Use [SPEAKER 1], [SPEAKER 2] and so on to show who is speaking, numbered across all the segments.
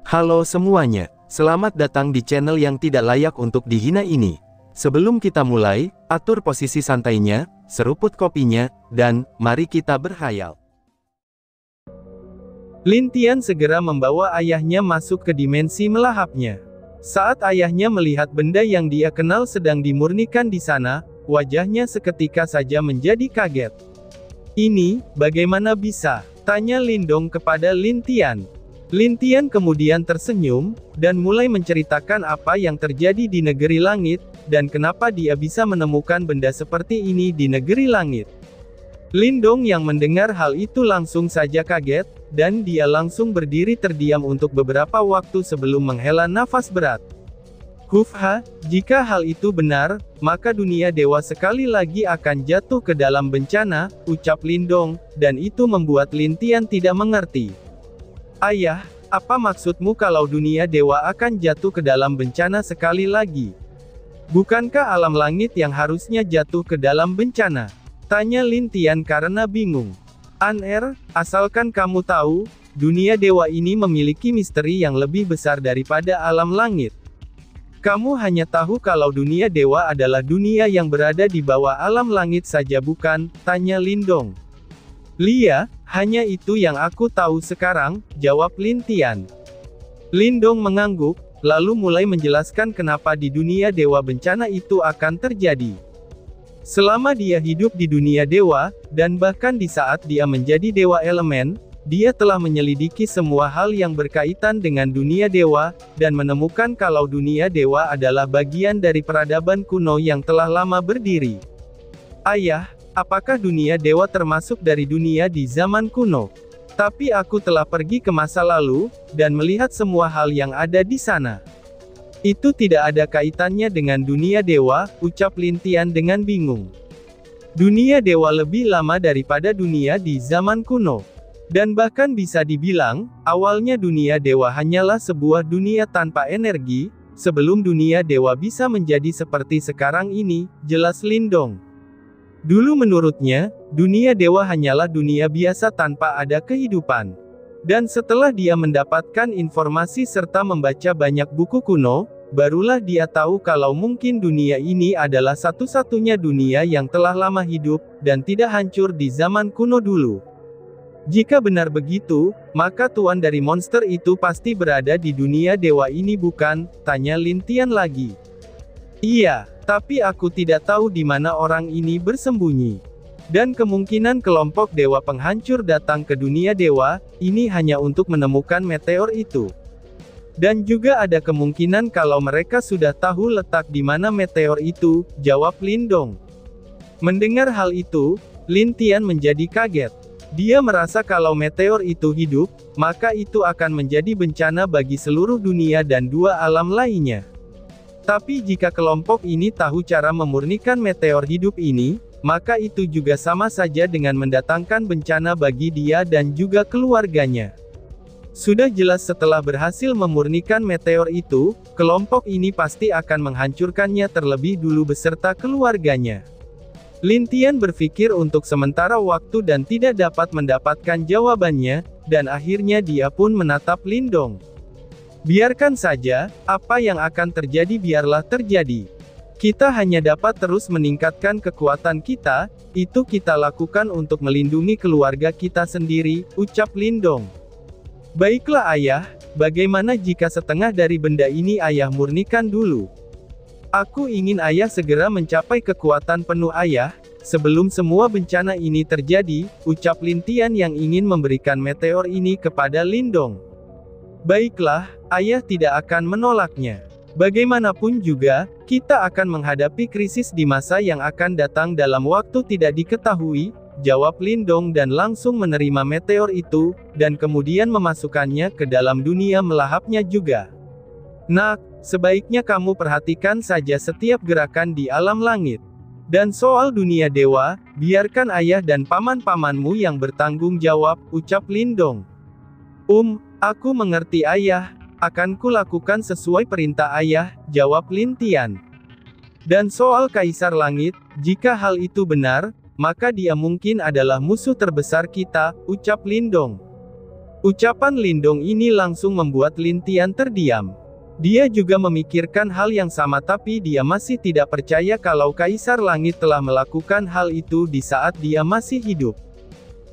[SPEAKER 1] Halo semuanya, selamat datang di channel yang tidak layak untuk dihina ini. Sebelum kita mulai, atur posisi santainya, seruput kopinya, dan mari kita berkhayal.
[SPEAKER 2] Lin Tian segera membawa ayahnya masuk ke dimensi melahapnya. Saat ayahnya melihat benda yang dia kenal sedang dimurnikan di sana, wajahnya seketika saja menjadi kaget. "Ini, bagaimana bisa?" tanya Lindong kepada Lin Tian. Lin Tian kemudian tersenyum, dan mulai menceritakan apa yang terjadi di negeri langit, dan kenapa dia bisa menemukan benda seperti ini di negeri langit. Lindong yang mendengar hal itu langsung saja kaget, dan dia langsung berdiri terdiam untuk beberapa waktu sebelum menghela nafas berat. "Hufha, jika hal itu benar, maka dunia dewa sekali lagi akan jatuh ke dalam bencana," ucap Lindong, dan itu membuat Lin Tian tidak mengerti. "Ayah, apa maksudmu kalau dunia dewa akan jatuh ke dalam bencana sekali lagi? Bukankah alam langit yang harusnya jatuh ke dalam bencana?" tanya Lin Tian karena bingung. "An-er, asalkan kamu tahu, dunia dewa ini memiliki misteri yang lebih besar daripada alam langit. Kamu hanya tahu kalau dunia dewa adalah dunia yang berada di bawah alam langit saja bukan?" tanya Lindong. "Lia, hanya itu yang aku tahu sekarang," jawab Lin Tian. Lindong mengangguk, lalu mulai menjelaskan kenapa di dunia dewa bencana itu akan terjadi. Selama dia hidup di dunia dewa, dan bahkan di saat dia menjadi dewa elemen, dia telah menyelidiki semua hal yang berkaitan dengan dunia dewa, dan menemukan kalau dunia dewa adalah bagian dari peradaban kuno yang telah lama berdiri. "Ayah, apakah dunia dewa termasuk dari dunia di zaman kuno? Tapi aku telah pergi ke masa lalu, dan melihat semua hal yang ada di sana. Itu tidak ada kaitannya dengan dunia dewa," ucap Lin Tian dengan bingung. "Dunia dewa lebih lama daripada dunia di zaman kuno. Dan bahkan bisa dibilang, awalnya dunia dewa hanyalah sebuah dunia tanpa energi, sebelum dunia dewa bisa menjadi seperti sekarang ini," jelas Lindong. Dulu menurutnya, dunia dewa hanyalah dunia biasa tanpa ada kehidupan. Dan setelah dia mendapatkan informasi serta membaca banyak buku kuno, barulah dia tahu kalau mungkin dunia ini adalah satu-satunya dunia yang telah lama hidup, dan tidak hancur di zaman kuno dulu. Jika benar begitu, maka tuan dari monster itu pasti berada di dunia dewa ini bukan? Tanya Lin Tian lagi. "Iya, tapi aku tidak tahu di mana orang ini bersembunyi. Dan kemungkinan kelompok dewa penghancur datang ke dunia dewa, ini hanya untuk menemukan meteor itu. Dan juga ada kemungkinan kalau mereka sudah tahu letak di mana meteor itu," jawab Lindong. Mendengar hal itu, Lin Tian menjadi kaget. Dia merasa kalau meteor itu hidup, maka itu akan menjadi bencana bagi seluruh dunia dan dua alam lainnya. Tapi jika kelompok ini tahu cara memurnikan meteor hidup ini, maka itu juga sama saja dengan mendatangkan bencana bagi dia dan juga keluarganya. Sudah jelas setelah berhasil memurnikan meteor itu, kelompok ini pasti akan menghancurkannya terlebih dulu beserta keluarganya. Lin Tian berpikir untuk sementara waktu dan tidak dapat mendapatkan jawabannya, dan akhirnya dia pun menatap Lindong. "Biarkan saja, apa yang akan terjadi biarlah terjadi. Kita hanya dapat terus meningkatkan kekuatan kita, itu kita lakukan untuk melindungi keluarga kita sendiri," ucap Lindong. "Baiklah ayah, bagaimana jika setengah dari benda ini ayah murnikan dulu? Aku ingin ayah segera mencapai kekuatan penuh ayah, sebelum semua bencana ini terjadi," ucap Lin Tian yang ingin memberikan meteor ini kepada Lindong. "Baiklah, ayah tidak akan menolaknya. Bagaimanapun juga, kita akan menghadapi krisis di masa yang akan datang dalam waktu tidak diketahui," jawab Lindong dan langsung menerima meteor itu, dan kemudian memasukkannya ke dalam dunia melahapnya juga. "Nak, sebaiknya kamu perhatikan saja setiap gerakan di alam langit. Dan soal dunia dewa, biarkan ayah dan paman-pamanmu yang bertanggung jawab," ucap Lindong. Aku mengerti ayah, akan kulakukan sesuai perintah ayah," jawab Lin Tian. "Dan soal Kaisar Langit, jika hal itu benar, maka dia mungkin adalah musuh terbesar kita," ucap Lindong. Ucapan Lindong ini langsung membuat Lin Tian terdiam. Dia juga memikirkan hal yang sama tapi dia masih tidak percaya kalau Kaisar Langit telah melakukan hal itu di saat dia masih hidup.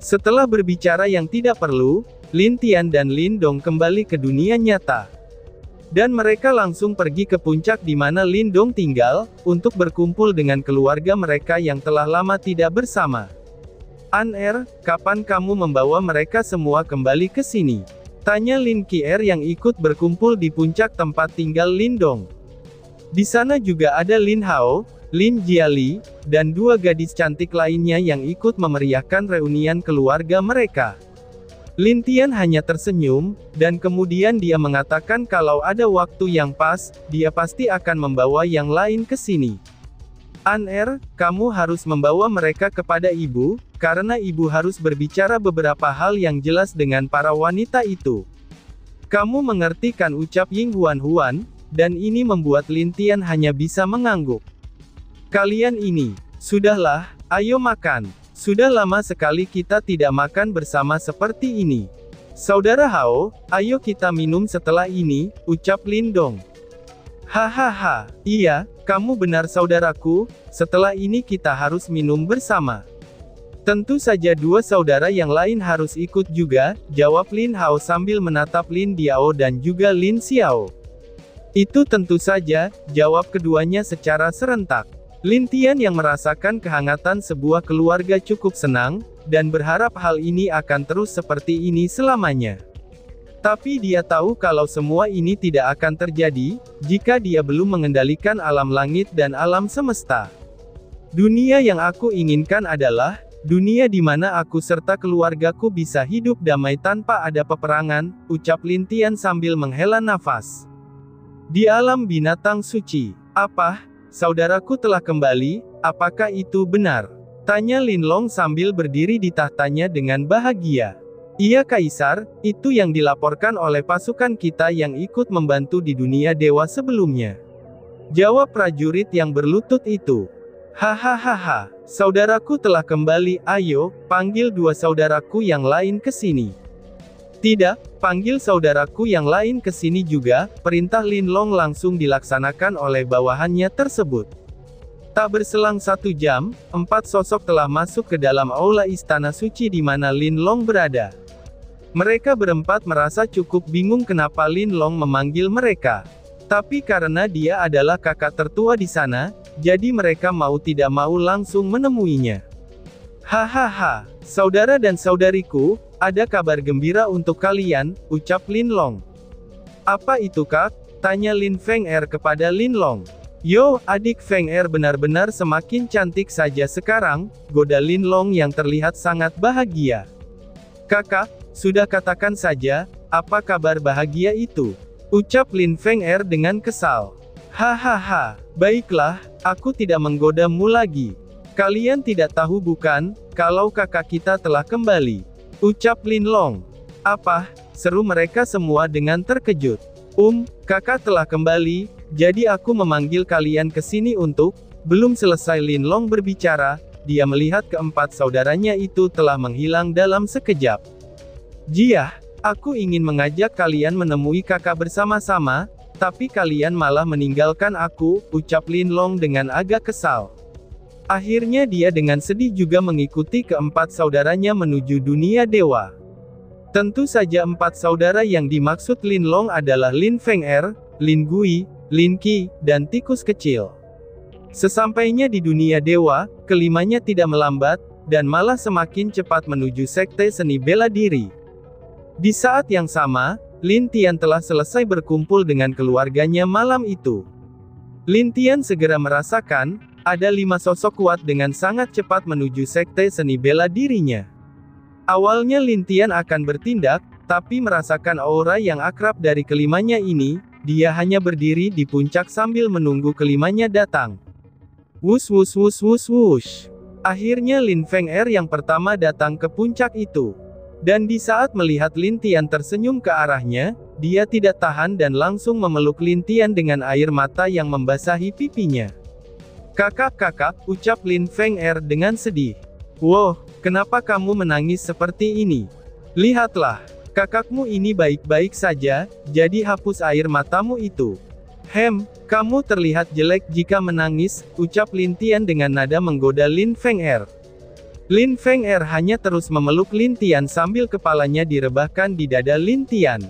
[SPEAKER 2] Setelah berbicara yang tidak perlu, Lin Tian dan Lindong kembali ke dunia nyata. Dan mereka langsung pergi ke puncak di mana Lindong tinggal, untuk berkumpul dengan keluarga mereka yang telah lama tidak bersama. An-er, kapan kamu membawa mereka semua kembali ke sini? Tanya Lin Qier yang ikut berkumpul di puncak tempat tinggal Lindong. Di sana juga ada Lin Hao, Lin Jiali, dan dua gadis cantik lainnya yang ikut memeriahkan reunian keluarga mereka. Lin Tian hanya tersenyum, dan kemudian dia mengatakan kalau ada waktu yang pas, dia pasti akan membawa yang lain ke sini. An-er, kamu harus membawa mereka kepada ibu, karena ibu harus berbicara beberapa hal yang jelas dengan para wanita itu. Kamu mengerti kan, ucap Ying Huan-Huan, dan ini membuat Lin Tian hanya bisa mengangguk. Kalian ini, sudahlah, ayo makan. Sudah lama sekali kita tidak makan bersama seperti ini. Saudara Hao, ayo kita minum setelah ini, ucap Lindong. Hahaha, iya, kamu benar saudaraku, setelah ini kita harus minum bersama. Tentu saja dua saudara yang lain harus ikut juga, jawab Lin Hao sambil menatap Lin Diao dan juga Lin Xiao. Itu tentu saja, jawab keduanya secara serentak. Lin Tian yang merasakan kehangatan sebuah keluarga cukup senang, dan berharap hal ini akan terus seperti ini selamanya. Tapi dia tahu kalau semua ini tidak akan terjadi, jika dia belum mengendalikan alam langit dan alam semesta. Dunia yang aku inginkan adalah dunia di mana aku serta keluargaku bisa hidup damai tanpa ada peperangan, ucap Lin Tian sambil menghela nafas. Di alam binatang suci, apa? Saudaraku telah kembali, apakah itu benar? Tanya Lin Long sambil berdiri di tahtanya dengan bahagia. Iya Kaisar, itu yang dilaporkan oleh pasukan kita yang ikut membantu di dunia dewa sebelumnya. Jawab prajurit yang berlutut itu. Hahaha, saudaraku telah kembali, ayo, panggil dua saudaraku yang lain ke sini. Tidak, panggil saudaraku yang lain ke sini juga, perintah Lin Long langsung dilaksanakan oleh bawahannya tersebut. Tak berselang 1 jam, 4 sosok telah masuk ke dalam aula istana suci di mana Lin Long berada. Mereka berempat merasa cukup bingung kenapa Lin Long memanggil mereka. Tapi karena dia adalah kakak tertua di sana, jadi mereka mau tidak mau langsung menemuinya. Hahaha, saudara dan saudariku, ada kabar gembira untuk kalian, ucap Lin Long. Apa itu kak? Tanya Lin Feng Er kepada Lin Long. Yo, adik Feng Er benar-benar semakin cantik saja sekarang, goda Lin Long yang terlihat sangat bahagia. Kakak, sudah katakan saja, apa kabar bahagia itu? Ucap Lin Feng Er dengan kesal. Hahaha, baiklah, aku tidak menggodamu lagi. Kalian tidak tahu bukan, kalau kakak kita telah kembali. Ucap Lin Long. Apa? Seru mereka semua dengan terkejut. Kakak telah kembali, jadi aku memanggil kalian ke sini untuk... Belum selesai Lin Long berbicara, dia melihat keempat saudaranya itu telah menghilang dalam sekejap. Jia, aku ingin mengajak kalian menemui kakak bersama-sama, tapi kalian malah meninggalkan aku, ucap Lin Long dengan agak kesal. Akhirnya dia dengan sedih juga mengikuti keempat saudaranya menuju dunia dewa. Tentu saja empat saudara yang dimaksud Lin Long adalah Lin Feng Er, Lin Gui, Lin Qi, dan tikus kecil. Sesampainya di dunia dewa, kelimanya tidak melambat, dan malah semakin cepat menuju sekte seni bela diri. Di saat yang sama, Lin Tian telah selesai berkumpul dengan keluarganya malam itu. Lin Tian segera merasakan, ada 5 sosok kuat dengan sangat cepat menuju sekte seni bela dirinya. Awalnya Lin Tian akan bertindak, tapi merasakan aura yang akrab dari kelimanya ini, dia hanya berdiri di puncak sambil menunggu kelimanya datang. Wush wush wush wush wush. Akhirnya Lin Feng Er yang pertama datang ke puncak itu. Dan di saat melihat Lin Tian tersenyum ke arahnya, dia tidak tahan dan langsung memeluk Lin Tian dengan air mata yang membasahi pipinya. Kakak, ucap Lin Feng Er dengan sedih. Wow, kenapa kamu menangis seperti ini? Lihatlah, Kakakmu ini baik-baik saja, jadi hapus air matamu itu. Kamu terlihat jelek jika menangis, ucap Lin Tian dengan nada menggoda Lin Feng'er. Lin Feng'er hanya terus memeluk Lin Tian sambil kepalanya direbahkan di dada Lin Tian.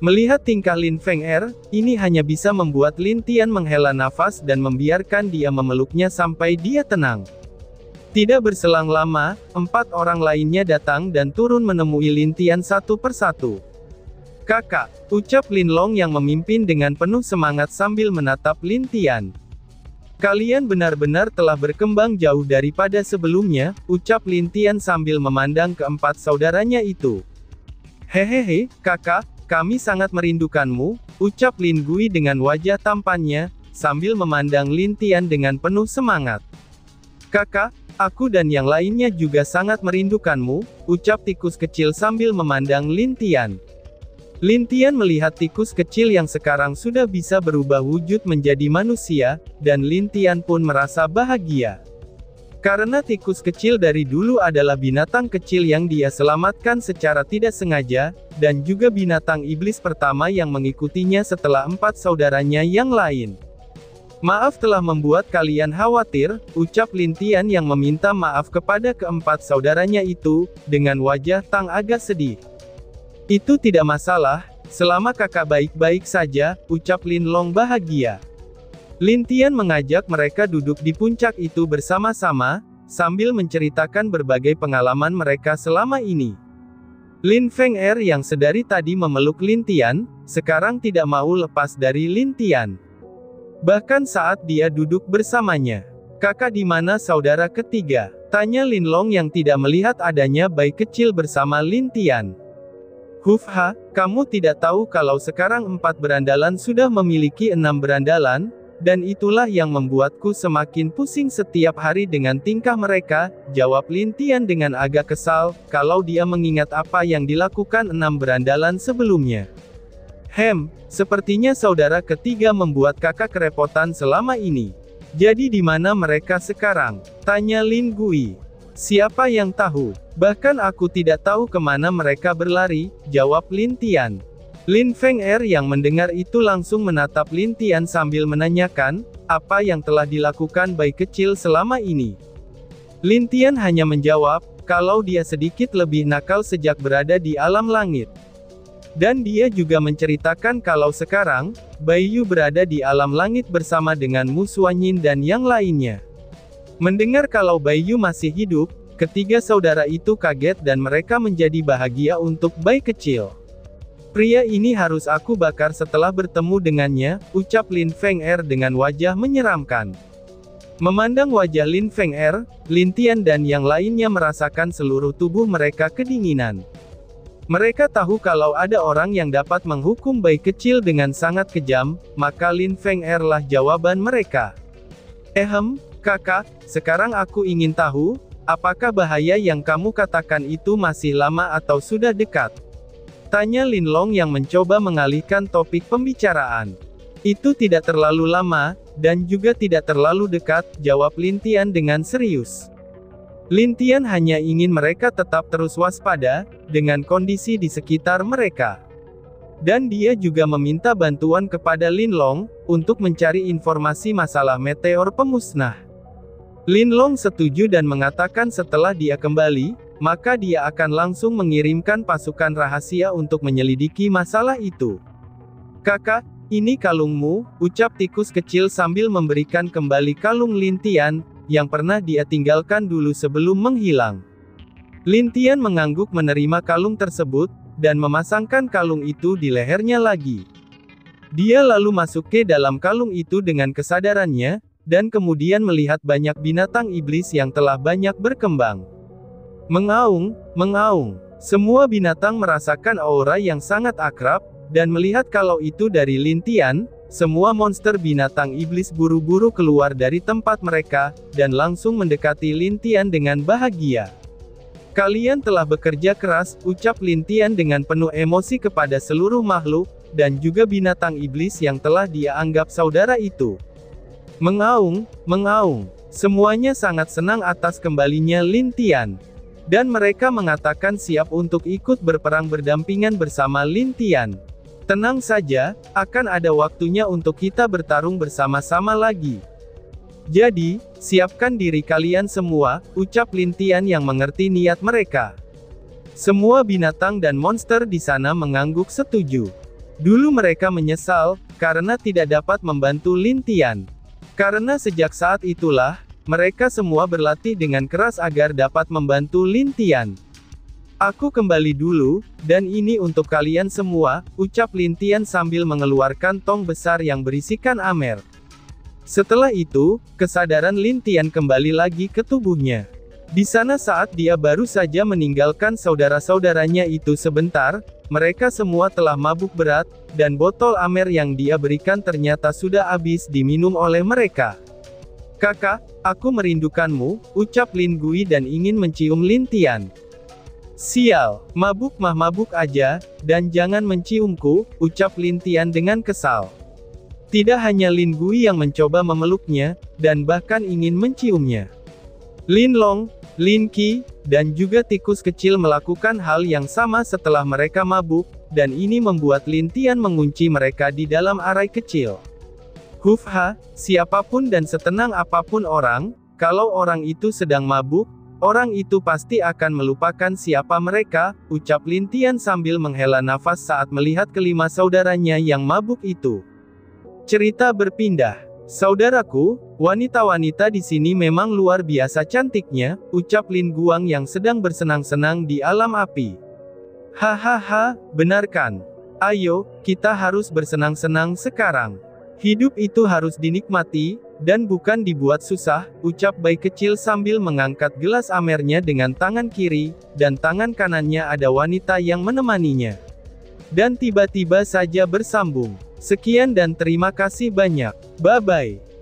[SPEAKER 2] Melihat tingkah Lin Feng'er, ini hanya bisa membuat Lin Tian menghela nafas dan membiarkan dia memeluknya sampai dia tenang. Tidak berselang lama, 4 orang lainnya datang dan turun menemui Lin Tian satu persatu. Kakak, ucap Lin Long yang memimpin dengan penuh semangat sambil menatap Lin Tian. Kalian benar-benar telah berkembang jauh daripada sebelumnya, ucap Lin Tian sambil memandang keempat saudaranya itu. Hehehe, kakak, kami sangat merindukanmu, ucap Lin Gui dengan wajah tampannya, sambil memandang Lin Tian dengan penuh semangat. Kakak, aku dan yang lainnya juga sangat merindukanmu, ucap tikus kecil sambil memandang Lin Tian. Lin Tian melihat tikus kecil yang sekarang sudah bisa berubah wujud menjadi manusia, dan Lin Tian pun merasa bahagia. Karena tikus kecil dari dulu adalah binatang kecil yang dia selamatkan secara tidak sengaja, dan juga binatang iblis pertama yang mengikutinya setelah 4 saudaranya yang lain. Maaf telah membuat kalian khawatir, ucap Lin Tian yang meminta maaf kepada keempat saudaranya itu, dengan wajah Tang agak sedih. Itu tidak masalah, selama kakak baik-baik saja, ucap Lin Long bahagia. Lin Tian mengajak mereka duduk di puncak itu bersama-sama, sambil menceritakan berbagai pengalaman mereka selama ini. Lin Feng'er yang sedari tadi memeluk Lin Tian, sekarang tidak mau lepas dari Lin Tian. Bahkan saat dia duduk bersamanya. Kakak di mana saudara ketiga? Tanya Lin Long yang tidak melihat adanya bayi kecil bersama Lin Tian. Hufha, kamu tidak tahu kalau sekarang 4 berandalan sudah memiliki 6 berandalan, dan itulah yang membuatku semakin pusing setiap hari dengan tingkah mereka, jawab Lin Tian dengan agak kesal, kalau dia mengingat apa yang dilakukan 6 berandalan sebelumnya. Sepertinya saudara ketiga membuat kakak kerepotan selama ini. Jadi di mana mereka sekarang? Tanya Lin Gui. Siapa yang tahu? Bahkan aku tidak tahu kemana mereka berlari, jawab Lin Tian. Lin Feng'er yang mendengar itu langsung menatap Lin Tian sambil menanyakan, apa yang telah dilakukan bayi kecil selama ini. Lin Tian hanya menjawab, kalau dia sedikit lebih nakal sejak berada di alam langit. Dan dia juga menceritakan kalau sekarang, Bai Yu berada di alam langit bersama dengan Mu Suanyin dan yang lainnya. Mendengar kalau Bai Yu masih hidup, ketiga saudara itu kaget dan mereka menjadi bahagia untuk bayi kecil. Pria ini harus aku bakar setelah bertemu dengannya, ucap Lin Feng'er dengan wajah menyeramkan. Memandang wajah Lin Feng'er, Lin Tian dan yang lainnya merasakan seluruh tubuh mereka kedinginan. Mereka tahu kalau ada orang yang dapat menghukum bayi kecil dengan sangat kejam, maka Lin Feng'er lah jawaban mereka. Kakak, sekarang aku ingin tahu, apakah bahaya yang kamu katakan itu masih lama atau sudah dekat? Tanya Lin Long yang mencoba mengalihkan topik pembicaraan. Itu tidak terlalu lama, dan juga tidak terlalu dekat, jawab Lin Tian dengan serius. Lin Tian hanya ingin mereka tetap terus waspada, dengan kondisi di sekitar mereka. Dan dia juga meminta bantuan kepada Lin Long, untuk mencari informasi masalah meteor pemusnah. Lin Long setuju dan mengatakan setelah dia kembali, maka dia akan langsung mengirimkan pasukan rahasia untuk menyelidiki masalah itu. Kakak, ini kalungmu, ucap tikus kecil sambil memberikan kembali kalung Lin Tian, yang pernah dia tinggalkan dulu sebelum menghilang. Lin Tian mengangguk menerima kalung tersebut, dan memasangkan kalung itu di lehernya lagi. Dia lalu masuk ke dalam kalung itu dengan kesadarannya, dan kemudian melihat banyak binatang iblis yang telah banyak berkembang. Mengaung, semua binatang merasakan aura yang sangat akrab, dan melihat kalau itu dari Lin Tian, semua monster binatang iblis buru-buru keluar dari tempat mereka, dan langsung mendekati Lin Tian dengan bahagia. Kalian telah bekerja keras, ucap Lin Tian dengan penuh emosi kepada seluruh makhluk, dan juga binatang iblis yang telah dia anggap saudara itu. Mengaung, semuanya sangat senang atas kembalinya Lin Tian. Dan mereka mengatakan siap untuk ikut berperang berdampingan bersama Lin Tian. Tenang saja, akan ada waktunya untuk kita bertarung bersama-sama lagi. Jadi, siapkan diri kalian semua, ucap Lin Tian yang mengerti niat mereka. Semua binatang dan monster di sana mengangguk setuju. Dulu mereka menyesal, karena tidak dapat membantu Lin Tian. Karena sejak saat itulah, mereka semua berlatih dengan keras agar dapat membantu Lin Tian. Aku kembali dulu, dan ini untuk kalian semua, ucap Lin Tian sambil mengeluarkan tong besar yang berisikan amer. Setelah itu, kesadaran Lin Tian kembali lagi ke tubuhnya. Di sana saat dia baru saja meninggalkan saudara-saudaranya itu sebentar, mereka semua telah mabuk berat, dan botol amer yang dia berikan ternyata sudah habis diminum oleh mereka. Kakak, aku merindukanmu, ucap Lin Gui dan ingin mencium Lin Tian. Sial, mabuk mah mabuk aja, dan jangan menciumku, ucap Lin Tian dengan kesal. Tidak hanya Lin Gui yang mencoba memeluknya, dan bahkan ingin menciumnya. Lin Long, Lin Qi, dan juga tikus kecil melakukan hal yang sama setelah mereka mabuk, dan ini membuat Lin Tian mengunci mereka di dalam arai kecil. Hufha, siapapun dan setenang apapun orang, kalau orang itu sedang mabuk, orang itu pasti akan melupakan siapa mereka, ucap Lin Tian sambil menghela nafas saat melihat kelima saudaranya yang mabuk itu. Cerita berpindah. Saudaraku, wanita-wanita di sini memang luar biasa cantiknya, ucap Lin Guang yang sedang bersenang-senang di alam api. Hahaha, benar kan? Ayo, kita harus bersenang-senang sekarang. Hidup itu harus dinikmati, dan bukan dibuat susah, ucap bayi kecil sambil mengangkat gelas amernya dengan tangan kiri, dan tangan kanannya ada wanita yang menemaninya. Dan tiba-tiba saja bersambung. Sekian dan terima kasih banyak. Bye-bye.